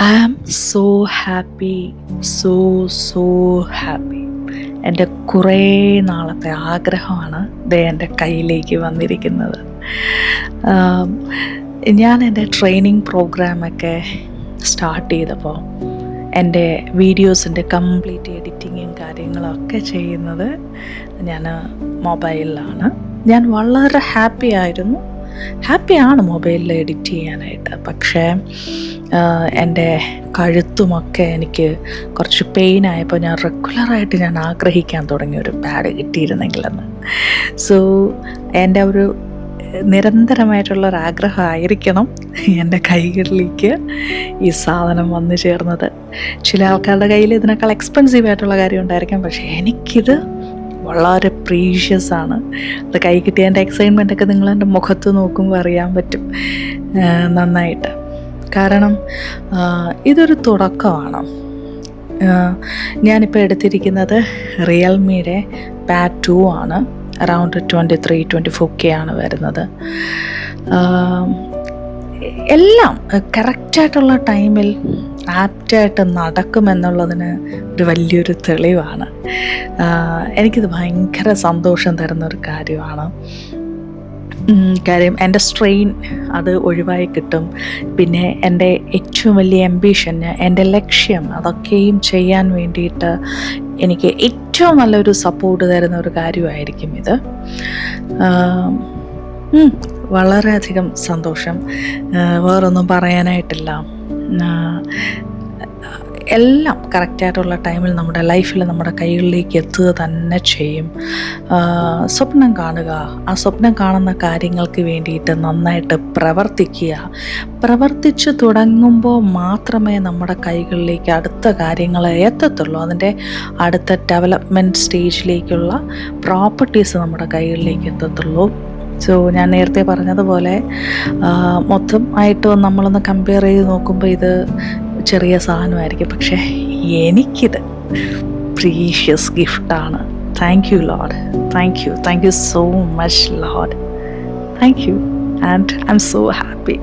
I am so happy, so so happy. എൻ്റെ കുറേ നാളത്തെ ആഗ്രഹമാണ് ദേ എൻ്റെ കയ്യിലേക്ക് വന്നിരിക്കുന്നത്. ഞാൻ എൻ്റെ ട്രെയിനിങ് പ്രോഗ്രാമൊക്കെ സ്റ്റാർട്ട് ചെയ്തപ്പോൾ എൻ്റെ വീഡിയോസിൻ്റെ കംപ്ലീറ്റ് എഡിറ്റിങ്ങും കാര്യങ്ങളൊക്കെ ചെയ്യുന്നത് ഞാൻ മൊബൈലിലാണ്. ഞാൻ വളരെ ഹാപ്പിയാണ് മൊബൈലിൽ എഡിറ്റ് ചെയ്യാനായിട്ട്. പക്ഷേ എൻ്റെ കഴുത്തുമൊക്കെ എനിക്ക് കുറച്ച് പെയിനായപ്പോൾ ഞാൻ റെഗുലറായിട്ട് ഞാൻ ആഗ്രഹിക്കാൻ തുടങ്ങി ഒരു പാഡ് കിട്ടിയിരുന്നെങ്കിലെന്ന്. സോ എൻ്റെ ഒരു നിരന്തരമായിട്ടുള്ളൊരാഗ്രഹമായിരിക്കണം എൻ്റെ കൈകളിലേക്ക് ഈ സാധനം വന്നു ചേർന്നത്. ചില ആൾക്കാരുടെ കയ്യിൽ ഇതിനേക്കാൾ എക്സ്പെൻസീവ് ആയിട്ടുള്ള കാര്യം ഉണ്ടായിരിക്കാം, പക്ഷേ എനിക്കിത് വളരെ പ്രീഷ്യസ് ആണ്. അത് കൈ കിട്ടിയതിൻ്റെ എക്സൈറ്റ്മെൻറ്റൊക്കെ നിങ്ങളെൻ്റെ മുഖത്ത് നോക്കുമ്പോൾ അറിയാൻ പറ്റും നന്നായിട്ട്. കാരണം ഇതൊരു തുടക്കമാണ്. ഞാനിപ്പോൾ എടുത്തിരിക്കുന്നത് റിയൽമിയുടെ പാഡ് 2 ആണ്. അറൗണ്ട് 23-24K ആണ് വരുന്നത്. എല്ലാം കറക്റ്റായിട്ടുള്ള ടൈമിൽ ആപ്റ്റായിട്ട് നടക്കുമെന്നുള്ളതിന് ഒരു വലിയൊരു തെളിവാണ്. എനിക്കിത് ഭയങ്കര സന്തോഷം തരുന്നൊരു കാര്യമാണ്. കാര്യം എൻ്റെ സ്ട്രെയിൻ അത് ഒഴിവായി കിട്ടും. പിന്നെ എൻ്റെ ഏറ്റവും വലിയ ആംബിഷൻ, എൻ്റെ ലക്ഷ്യം, അതൊക്കെയും ചെയ്യാൻ വേണ്ടിയിട്ട് എനിക്ക് ഏറ്റവും നല്ലൊരു സപ്പോർട്ട് തരുന്ന ഒരു കാര്യമായിരിക്കും ഇത്. വളരെയധികം സന്തോഷം, വേറൊന്നും പറയാനായിട്ടില്ല. എല്ലാം കറക്റ്റായിട്ടുള്ള ടൈമിൽ നമ്മുടെ ലൈഫിൽ നമ്മുടെ കൈകളിലേക്ക് എത്തുക തന്നെ ചെയ്യും. സ്വപ്നം കാണുക, ആ സ്വപ്നം കാണുന്ന കാര്യങ്ങൾക്ക് വേണ്ടിയിട്ട് നന്നായിട്ട് പ്രവർത്തിച്ച് തുടങ്ങുമ്പോൾ മാത്രമേ നമ്മുടെ കൈകളിലേക്ക് അടുത്ത കാര്യങ്ങൾ എത്തത്തുള്ളൂ. അതിൻ്റെ അടുത്ത ഡെവലപ്മെൻറ്റ് സ്റ്റേജിലേക്കുള്ള പ്രോപ്പർട്ടീസ് നമ്മുടെ കൈകളിലേക്ക് എത്തത്തുള്ളൂ. സോ ഞാൻ നേരത്തെ പറഞ്ഞതുപോലെ മൊത്തം ആയിട്ട് നമ്മളൊന്ന് കമ്പയർ ചെയ്ത് നോക്കുമ്പോൾ ഇത് ചെറിയ സാധനമായിരിക്കും, പക്ഷേ എനിക്കിത് പ്രീഷ്യസ് ഗിഫ്റ്റാണ്. Thank you lord, thank you so much lord, thank you, and I am so happy.